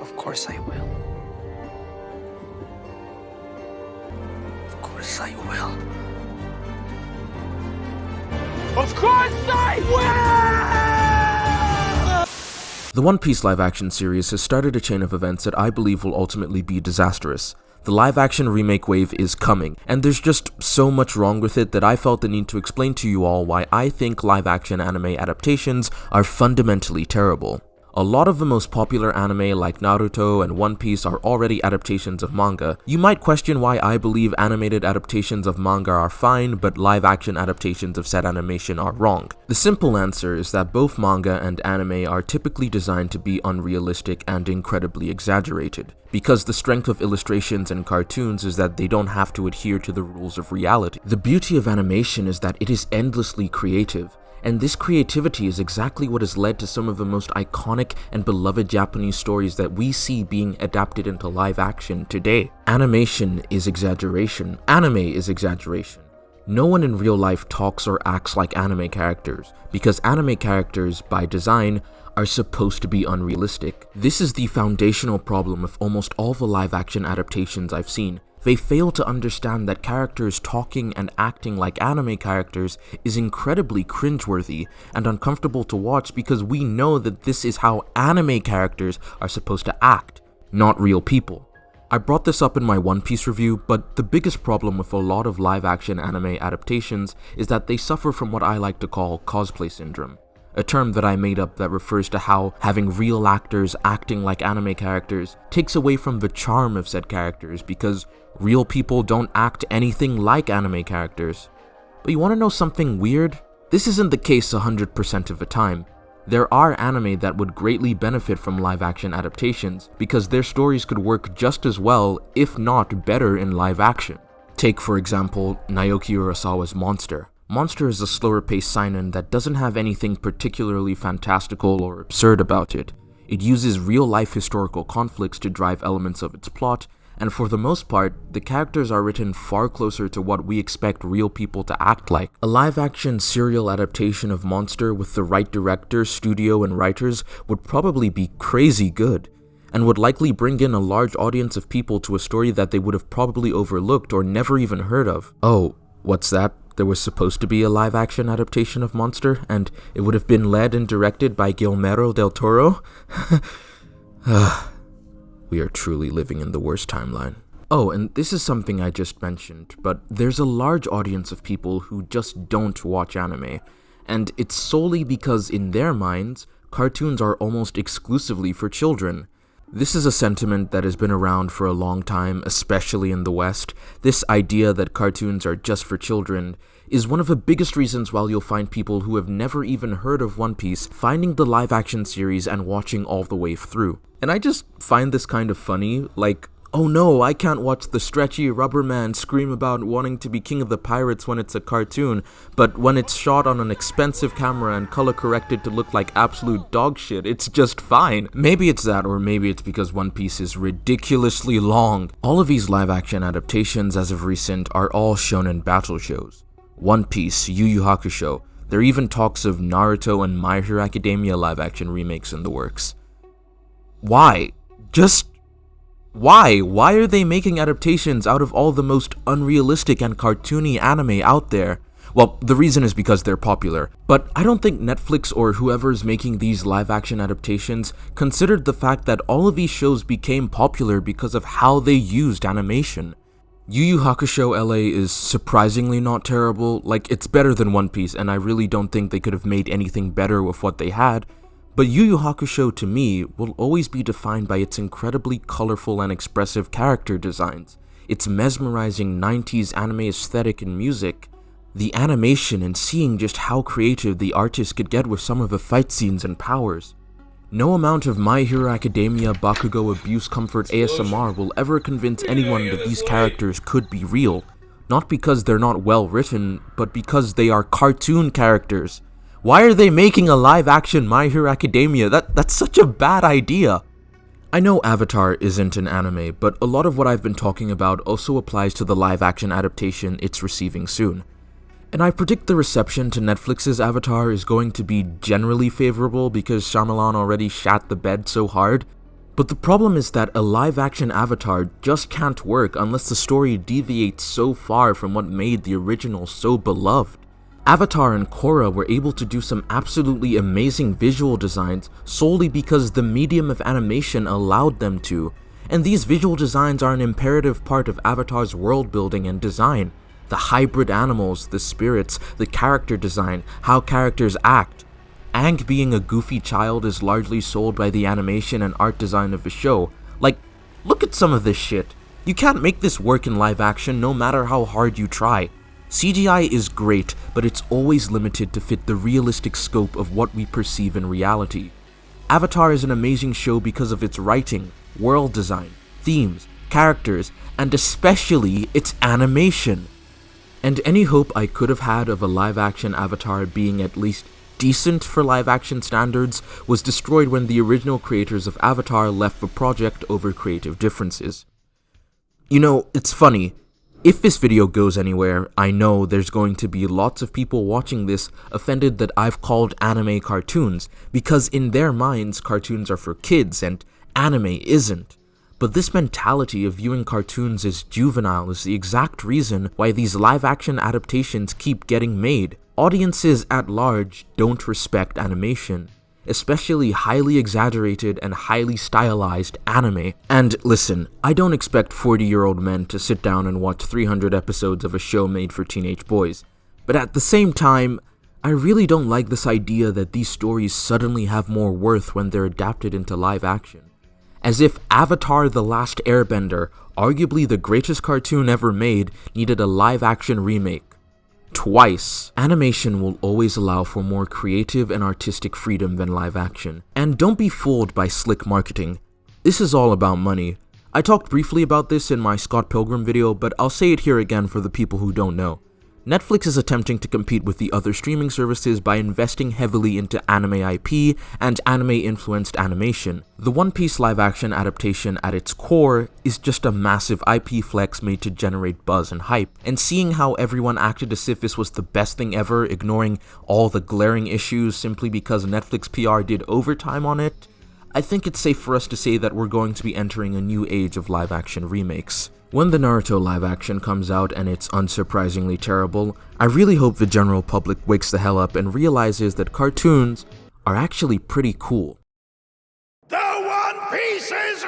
Of course I will. Of course I will. Of course I will! The One Piece live-action series has started a chain of events that I believe will ultimately be disastrous. The live-action remake wave is coming, and there's just so much wrong with it that I felt the need to explain to you all why I think live-action anime adaptations are fundamentally terrible. A lot of the most popular anime like Naruto and One Piece are already adaptations of manga. You might question why I believe animated adaptations of manga are fine, but live-action adaptations of said animation are wrong. The simple answer is that both manga and anime are typically designed to be unrealistic and incredibly exaggerated, because the strength of illustrations and cartoons is that they don't have to adhere to the rules of reality. The beauty of animation is that it is endlessly creative, and this creativity is exactly what has led to some of the most iconic and beloved Japanese stories that we see being adapted into live action today. Animation is exaggeration. Anime is exaggeration. No one in real life talks or acts like anime characters, because anime characters, by design, are supposed to be unrealistic. This is the foundational problem with almost all the live action adaptations I've seen. They fail to understand that characters talking and acting like anime characters is incredibly cringeworthy and uncomfortable to watch, because we know that this is how anime characters are supposed to act, not real people. I brought this up in my One Piece review, but the biggest problem with a lot of live-action anime adaptations is that they suffer from what I like to call cosplay syndrome. A term that I made up that refers to how having real actors acting like anime characters takes away from the charm of said characters, because real people don't act anything like anime characters. But you want to know something weird? This isn't the case 100% of the time. There are anime that would greatly benefit from live-action adaptations, because their stories could work just as well, if not better, in live action. Take, for example, Naoki Urasawa's Monster. Monster is a slower-paced seinen that doesn't have anything particularly fantastical or absurd about it. It uses real-life historical conflicts to drive elements of its plot, and for the most part, the characters are written far closer to what we expect real people to act like. A live-action serial adaptation of Monster with the right director, studio, and writers would probably be crazy good, and would likely bring in a large audience of people to a story that they would have probably overlooked or never even heard of. Oh, what's that? There was supposed to be a live-action adaptation of Monster, and it would have been led and directed by Guillermo del Toro? We are truly living in the worst timeline. Oh, and this is something I just mentioned, but there's a large audience of people who just don't watch anime, and it's solely because in their minds, cartoons are almost exclusively for children. This is a sentiment that has been around for a long time, especially in the West. This idea that cartoons are just for children is one of the biggest reasons why you'll find people who have never even heard of One Piece finding the live-action series and watching all the way through. And I just find this kind of funny, like, oh no, I can't watch the stretchy rubber man scream about wanting to be king of the pirates when it's a cartoon, but when it's shot on an expensive camera and color corrected to look like absolute dog shit, it's just fine. Maybe it's that, or maybe it's because One Piece is ridiculously long. All of these live-action adaptations as of recent are all shonen battle shows. One Piece, Yu Yu Hakusho. There are even talks of Naruto and My Hero Academia live-action remakes in the works. Why? Why? Why are they making adaptations out of all the most unrealistic and cartoony anime out there? Well, the reason is because they're popular, but I don't think Netflix or whoever's making these live-action adaptations considered the fact that all of these shows became popular because of how they used animation. Yu Yu Hakusho LA is surprisingly not terrible. Like, it's better than One Piece, and I really don't think they could have made anything better with what they had. But Yu Yu Hakusho, to me, will always be defined by its incredibly colorful and expressive character designs, its mesmerizing 90s anime aesthetic and music, the animation, and seeing just how creative the artist could get with some of the fight scenes and powers. No amount of My Hero Academia Bakugo abuse comfort ASMR will ever convince anyone that these characters could be real, not because they're not well written, but because they are cartoon characters. Why are they making a live-action My Hero Academia? That's such a bad idea. I know Avatar isn't an anime, but a lot of what I've been talking about also applies to the live-action adaptation it's receiving soon. And I predict the reception to Netflix's Avatar is going to be generally favorable because Shyamalan already shat the bed so hard. But the problem is that a live-action Avatar just can't work unless the story deviates so far from what made the original so beloved. Avatar and Korra were able to do some absolutely amazing visual designs solely because the medium of animation allowed them to, and these visual designs are an imperative part of Avatar's world building and design. The hybrid animals, the spirits, the character design, how characters act. Aang being a goofy child is largely sold by the animation and art design of the show. Like, look at some of this shit. You can't make this work in live action no matter how hard you try. CGI is great, but it's always limited to fit the realistic scope of what we perceive in reality. Avatar is an amazing show because of its writing, world design, themes, characters, and especially its animation. And any hope I could have had of a live-action Avatar being at least decent for live-action standards was destroyed when the original creators of Avatar left the project over creative differences. You know, it's funny. If this video goes anywhere, I know there's going to be lots of people watching this offended that I've called anime cartoons, because in their minds cartoons are for kids and anime isn't. But this mentality of viewing cartoons as juvenile is the exact reason why these live-action adaptations keep getting made. Audiences at large don't respect animation, especially highly exaggerated and highly stylized anime. And listen, I don't expect 40-year-old men to sit down and watch 300 episodes of a show made for teenage boys, but at the same time, I really don't like this idea that these stories suddenly have more worth when they're adapted into live action. As if Avatar: The Last Airbender, arguably the greatest cartoon ever made, needed a live-action remake. Twice. Animation will always allow for more creative and artistic freedom than live action. And don't be fooled by slick marketing. This is all about money. I talked briefly about this in my Scott Pilgrim video, but I'll say it here again for the people who don't know. Netflix is attempting to compete with the other streaming services by investing heavily into anime IP and anime-influenced animation. The One Piece live-action adaptation at its core is just a massive IP flex made to generate buzz and hype, and seeing how everyone acted as if this was the best thing ever, ignoring all the glaring issues simply because Netflix PR did overtime on it, I think it's safe for us to say that we're going to be entering a new age of live-action remakes. When the Naruto live-action comes out and it's unsurprisingly terrible, I really hope the general public wakes the hell up and realizes that cartoons are actually pretty cool. The One Piece is